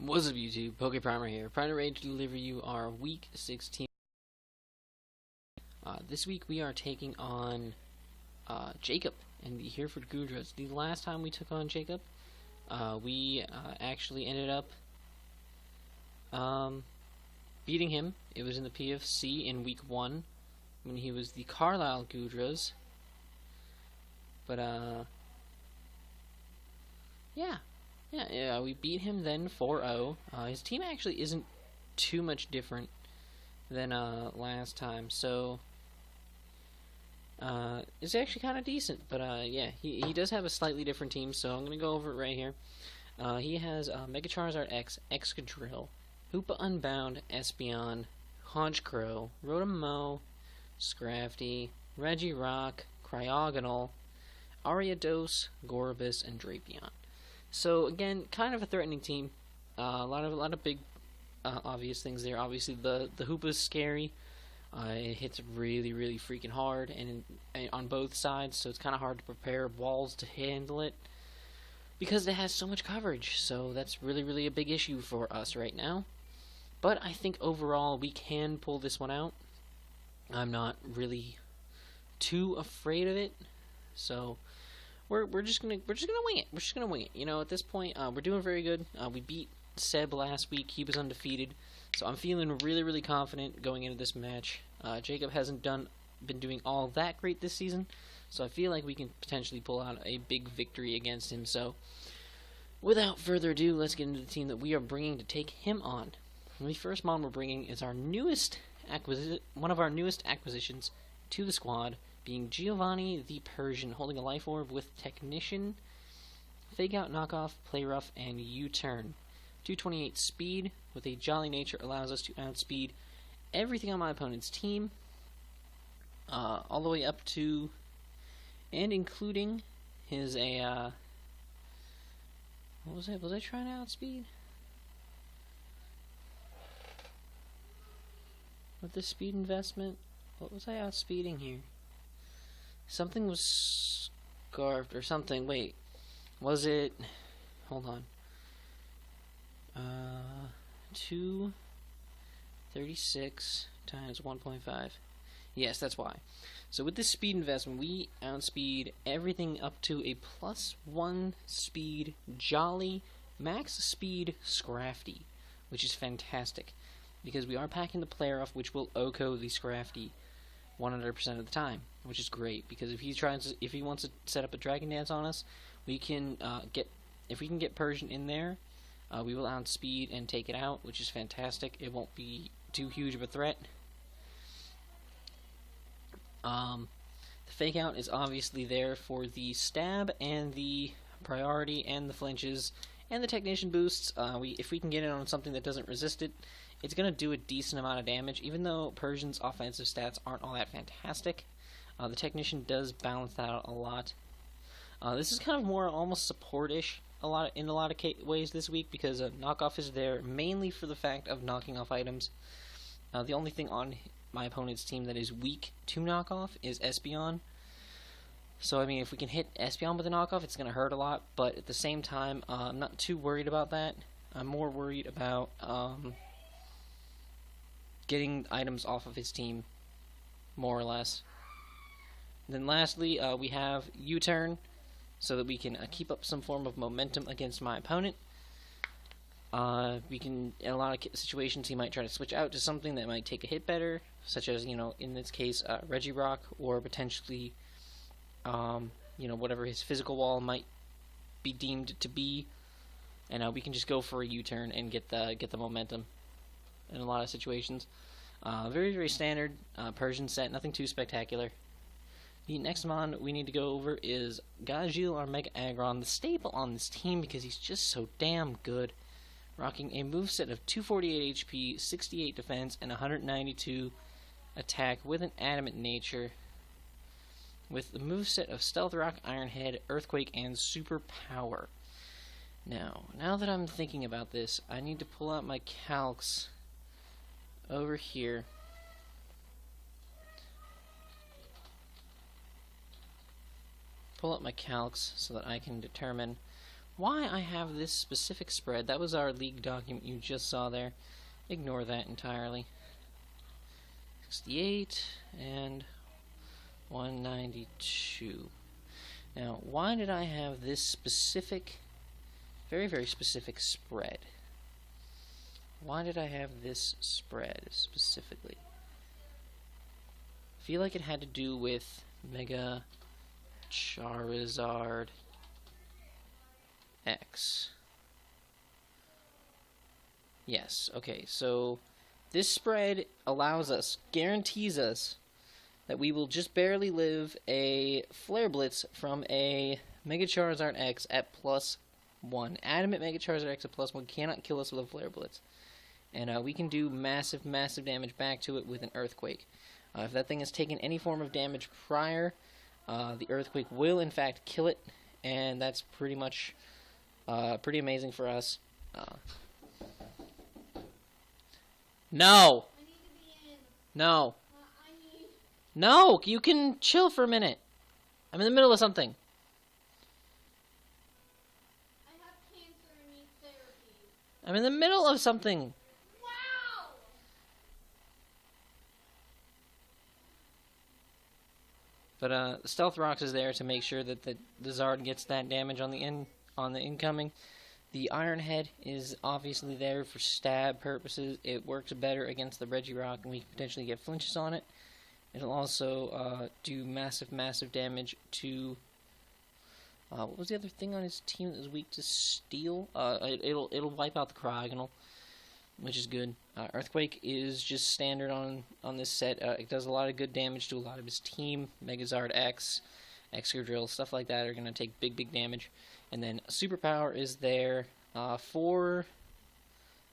Wassup YouTube, PokePrimer here, proud and ready to deliver you our Week 16. This week we are taking on Jacob and the Hereford Goodras. The last time we took on Jacob, we actually ended up beating him. It was in the PFC in Week 1 when he was the Carlisle Goodras. But yeah, we beat him then 4-0. His team actually isn't too much different than last time, so it's actually kind of decent. But yeah, he does have a slightly different team, so I'm going to go over it right here. He has Mega Charizard X, Excadrill, Hoopa Unbound, Espeon, Honchkrow, Rotom-Mow, Scrafty, Regirock, Cryogonal, Ariados, Gorobus, and Drapion. So again, kind of a threatening team. A lot of big, obvious things there. Obviously, the Hoopa's scary. It hits really freaking hard, and on both sides, so it's kind of hard to prepare walls to handle it because it has so much coverage. So that's really a big issue for us right now. But I think overall we can pull this one out. I'm not really too afraid of it. So we're just gonna wing it. We're just gonna wing it. You know, at this point, we're doing very good. We beat Seb last week. He was undefeated, so I'm feeling really confident going into this match. Jacob hasn't been doing all that great this season, so I feel like we can potentially pull out a big victory against him. So, without further ado, let's get into the team that we are bringing to take him on. The first mon we're bringing is our one of our newest acquisitions to the squad, being Giovanni the Persian, holding a Life Orb with Technician, Fake Out, Knockoff, Play Rough, and U-Turn. 228 speed with a Jolly Nature allows us to outspeed everything on my opponent's team, all the way up to and including his what was I? Was I trying to outspeed? With the speed investment, what was I outspeeding here? Something was scarfed or something. Wait, was it? Hold on. 236 times 1.5. Yes, that's why. So with this speed investment, we outspeed everything up to a +1 speed Jolly, max speed Scrafty, which is fantastic because we are packing the player off, which will OHKO the Scrafty 100% of the time, which is great because if he wants to set up a Dragon Dance on us, we can if we can get Persian in there, we will outspeed and take it out, which is fantastic. It won't be too huge of a threat. The Fake Out is obviously there for the stab and the priority and the flinches and the Technician boosts. If we can get it on something that doesn't resist it, it's going to do a decent amount of damage, even though Persian's offensive stats aren't all that fantastic. The Technician does balance that out a lot. This is kind of more almost support-ish in a lot of ways this week because Knockoff is there mainly for the fact of knocking off items. The only thing on my opponent's team that is weak to Knockoff is Espeon. So, I mean, if we can hit Espeon with a Knockoff, it's going to hurt a lot, but at the same time, I'm not too worried about that. I'm more worried about getting items off of his team, more or less. And then lastly, we have U-Turn, so that we can keep up some form of momentum against my opponent. We can, in a lot of situations, he might try to switch out to something that might take a hit better, such as, in this case, Regirock, or potentially, whatever his physical wall might be deemed to be, and we can just go for a U-turn and get the momentum in a lot of situations. Very standard Persian set, nothing too spectacular. The next mon we need to go over is Gajil, our Mega Agron, the staple on this team because he's just so damn good. Rocking a moveset of 248 HP, 68 defense, and 192 attack with an adamant nature. With the moveset of Stealth Rock, Iron Head, Earthquake, and Super Power. Now that I'm thinking about this, I need to pull out my calcs over here. Pull up my calcs so that I can determine why I have this specific spread. That was our league document you just saw there. Ignore that entirely. 68 and 192. Now, why did I have this specific, very, very specific spread? Why did I have this spread specifically? I feel like it had to do with Mega Charizard X. Yes, okay, so this spread allows us, guarantees us, that we will just barely live a Flare Blitz from a Mega Charizard X at +1. Adamant Mega Charizard X at +1 cannot kill us with a Flare Blitz. And we can do massive, massive damage back to it with an Earthquake. If that thing has taken any form of damage prior, the Earthquake will in fact kill it, and that's pretty much pretty amazing for us. No! No! No! You can chill for a minute. I'm in the middle of something. I have cancer and need therapy. I'm in the middle of something. Wow! But Stealth Rocks is there to make sure that the Zard gets that damage on the incoming. The Iron Head is obviously there for stab purposes. It works better against the Regirock, and we can potentially get flinches on it. It'll also do massive, massive damage to... what was the other thing on his team that was weak to Steel? It'll wipe out the Cryogonal, which is good. Earthquake is just standard on this set. It does a lot of good damage to a lot of his team. Megazard X, Excadrill, stuff like that are going to take big, big damage. And then Superpower is there for...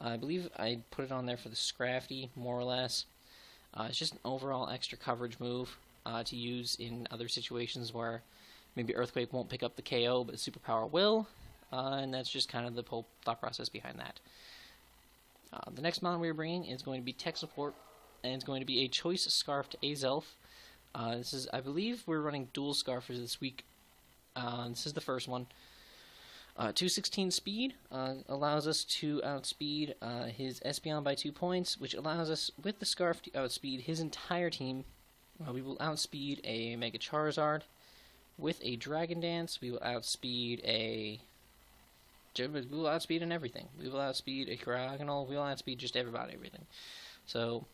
I believe I put it on there for the Scrafty, more or less. It's just an overall extra coverage move to use in other situations where maybe Earthquake won't pick up the KO, but Superpower will. And that's just kind of the whole thought process behind that. The next mon we're bringing is going to be Tech Support, and it's going to be a Choice Scarf to Azelf. This is, I believe, we're running dual Scarfers this week. This is the first one. 216 speed allows us to outspeed his Espeon by 2 points, which allows us, with the Scarf, to outspeed his entire team. We will outspeed a Mega Charizard. With a Dragon Dance, we will outspeed a... We will outspeed in everything. We will outspeed a Cryogonal. We will outspeed just everything. So,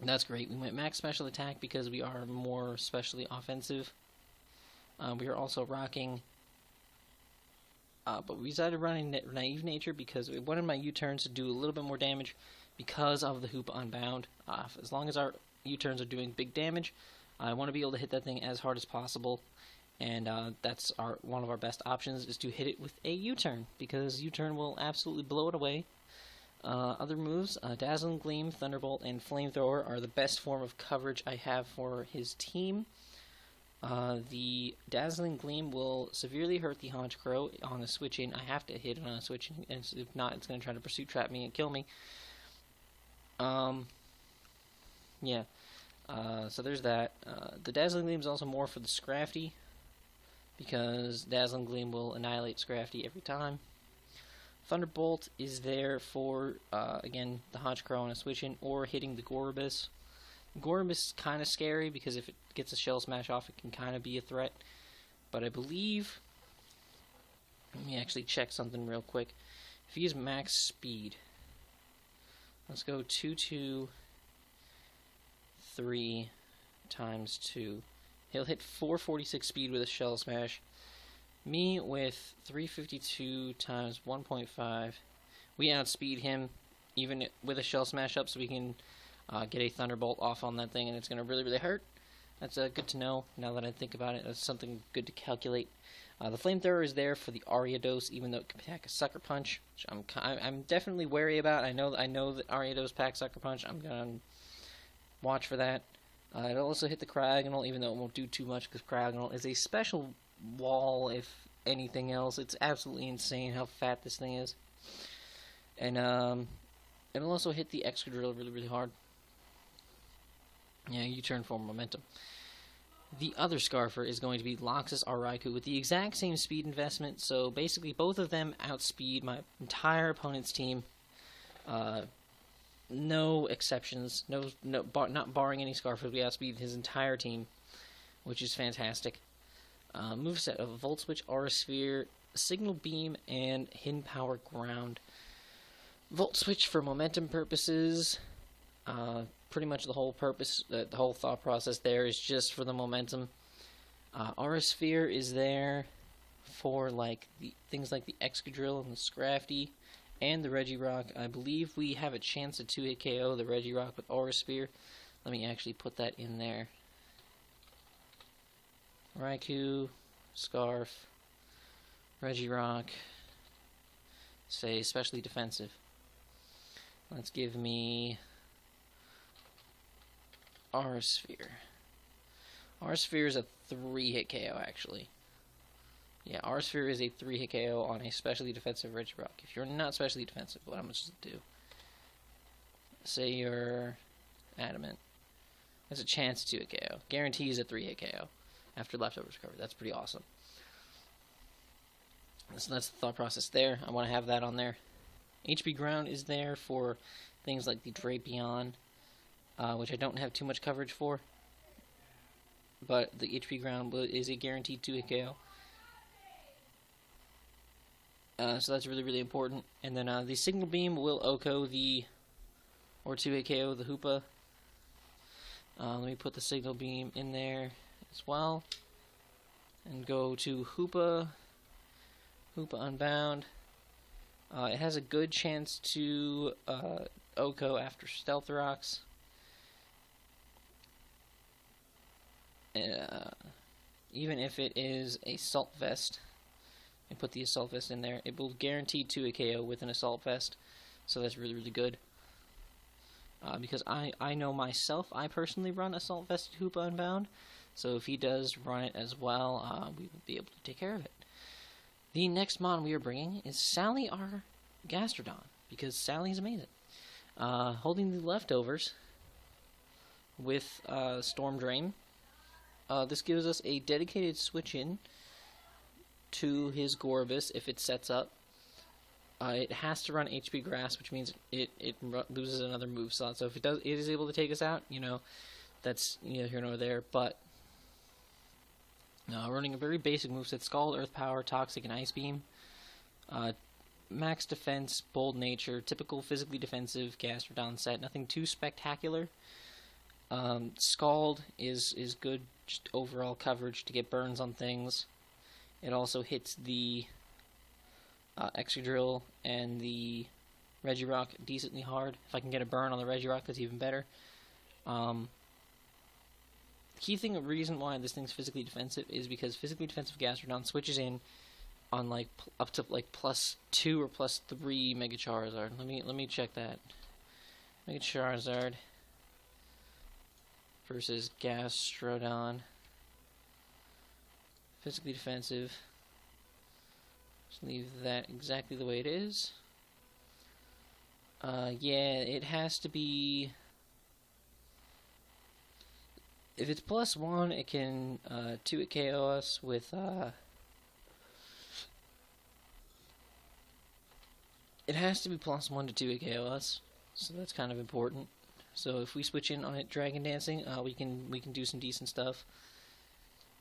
that's great. We went max special attack because we are more specially offensive. We are also rocking... but we decided running Naive Nature because we wanted my U-turns to do a little bit more damage because of the Hoopa Unbound. As long as our U-turns are doing big damage, I want to be able to hit that thing as hard as possible. And that's one of our best options, is to hit it with a U-turn, because U-turn will absolutely blow it away. Other moves, Dazzling Gleam, Thunderbolt, and Flamethrower are the best form of coverage I have for his team. The Dazzling Gleam will severely hurt the Honchkrow on a switch-in. I have to hit it on a switch-in, and if not, it's going to try to Pursuit Trap me and kill me. Yeah. So there's that. The Dazzling Gleam is also more for the Scrafty, because Dazzling Gleam will annihilate Scrafty every time. Thunderbolt is there for, again, the Honchkrow on a switch-in, or hitting the Gorobus. Gorobus is kind of scary, because if it gets a Shell Smash off, it can kind of be a threat. But I believe... Let me actually check something real quick. If he has max speed... Let's go 223 times 2. He'll hit 446 speed with a Shell Smash. Me with 352 times 1.5. We outspeed him, even with a Shell Smash up, so we can get a Thunderbolt off on that thing, and it's going to really, really hurt. That's good to know, now that I think about it. That's something good to calculate. The Flamethrower is there for the Ariados, even though it can pack a Sucker Punch, which I'm definitely wary about. I know that Ariados pack Sucker Punch. I'm going to watch for that. It'll also hit the Cryogonal, even though it won't do too much, because Cryogonal is a special wall, if anything else. It's absolutely insane how fat this thing is. And it'll also hit the Excadrill really, really hard. Yeah, U-turn for momentum. The other Scarfer is going to be Loxus Raikou with the exact same speed investment, so basically both of them outspeed my entire opponent's team. No exceptions, not barring any Scarfers, we outspeed his entire team, which is fantastic. Moveset of Volt Switch, Aura Sphere, Signal Beam, and Hidden Power Ground. Volt Switch for momentum purposes. Pretty much the whole purpose, the whole thought process there is just for the momentum. Aura Sphere is there for like things like the Excadrill and the Scrafty and the Regirock. I believe we have a chance to 2-hit KO the Regirock with Aura Sphere. Let me actually put that in there. Raikou, Scarf, Regirock, say especially defensive. Let's give me Aura Sphere. Aura Sphere is a 3-hit KO, actually. Yeah, Aura Sphere is a 3-hit KO on a specially defensive Regirock. If you're not specially defensive, what I'm supposed to do? Say you're Adamant. There's a chance to 2-hit KO. Guarantees a 3-hit KO after leftovers covered. That's pretty awesome. So that's the thought process there. I want to have that on there. HP Ground is there for things like the Drapion, which I don't have too much coverage for. But the HP Ground is a guaranteed 2-hit KO. So that's really, really important. And then the Signal Beam will OHKO or 2-hit KO the Hoopa. Let me put the Signal Beam in there as well. And go to Hoopa Unbound. It has a good chance to OHKO after Stealth Rocks. Even if it is Assault Vest, and put the Assault Vest in there, it will guarantee 2-hit KO with an Assault Vest, so that's really, really good. Because I know myself, I personally run Assault Vest Hoopa Unbound, so if he does run it as well, we will be able to take care of it. The next mon we are bringing is Sally our Gastro Don, because Sally's amazing. Holding the leftovers with Storm Drain. This gives us a dedicated switch-in to his Gorbis if it sets up. It has to run HP Grass, which means it loses another move slot. So if it is able to take us out, that's here nor there. But running a very basic moveset: Scald, Earth Power, Toxic, and Ice Beam. Max defense, bold nature, typical physically defensive Gastro Don set. Nothing too spectacular. Scald is good, just overall coverage to get burns on things. It also hits the Excadrill and the Regirock decently hard. If I can get a burn on the Regirock, that's even better. Key reason why this thing's physically defensive is because physically defensive Gastro Don switches in on up to +2 or +3 Mega Charizard. Let me check that. Mega Charizard versus Gastro Don. Physically defensive. Just leave that exactly the way it is. Yeah, it has to be. If it's +1, it can 2-hit KO us with. It has to be +1 to 2-hit KO us, so that's kind of important. So if we switch in on it Dragon Dancing, we can do some decent stuff.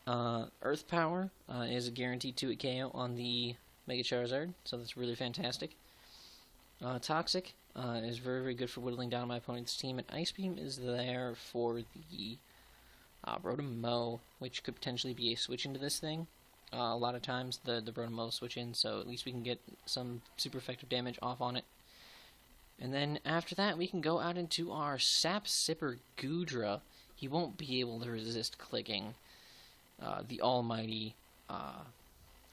Earth Power is a guaranteed 2-hit KO on the Mega Charizard, so that's really fantastic. Toxic is very, very good for whittling down my opponent's team, and Ice Beam is there for the Rotom-Mow, which could potentially be a switch into this thing. A lot of times the Rotom-Mow switch in, so at least we can get some super effective damage off on it. And then after that, we can go out into our Sap Sipper Goodra. He won't be able to resist clicking the almighty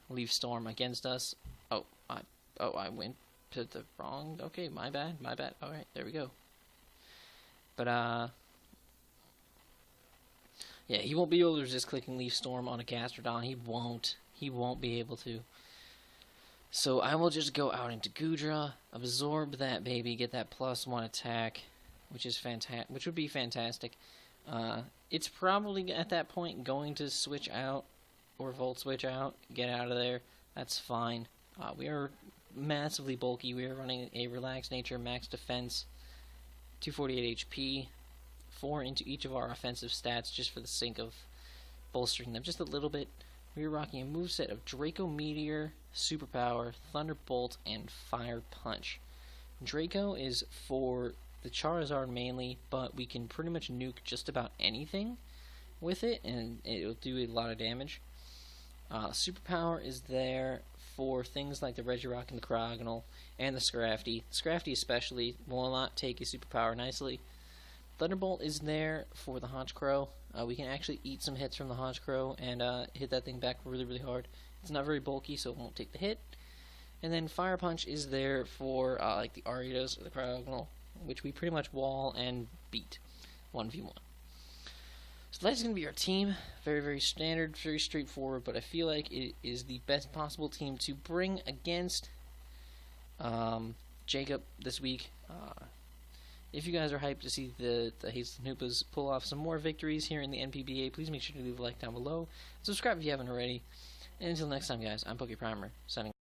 Leaf Storm against us. I went to the wrong. Okay, my bad. All right, there we go. But yeah, he won't be able to resist clicking Leaf Storm on a Gastro Don. He won't be able to. So I will just go out into Goodra, absorb that baby, get that +1 attack, which would be fantastic. It's probably at that point going to switch out or volt switch out, get out of there. That's fine. We are massively bulky. We are running a relaxed nature, max defense, 248 HP, 4 into each of our offensive stats just for the sake of bolstering them just a little bit. We are rocking a moveset of Draco Meteor, Superpower, Thunderbolt, and Fire Punch. Draco is for the Charizard mainly, but we can pretty much nuke just about anything with it, and it'll do a lot of damage. Superpower is there for things like the Regirock and the Cryogonal, and the Scrafty. Scrafty especially will not take a Superpower nicely. Thunderbolt is there for the Honchkrow. We can actually eat some hits from the Honchkrow and hit that thing back really, really hard. It's not very bulky, so it won't take the hit. And then Fire Punch is there for like the Ariados or the Cryogonal, which we pretty much wall and beat 1v1. So that's going to be our team. Very, very standard, very straightforward, but I feel like it is the best possible team to bring against Jacob this week. If you guys are hyped to see the Hazleton Hoopas pull off some more victories here in the NPBA, please make sure to leave a like down below. Subscribe if you haven't already. And until next time, guys, I'm PokePrimer, signing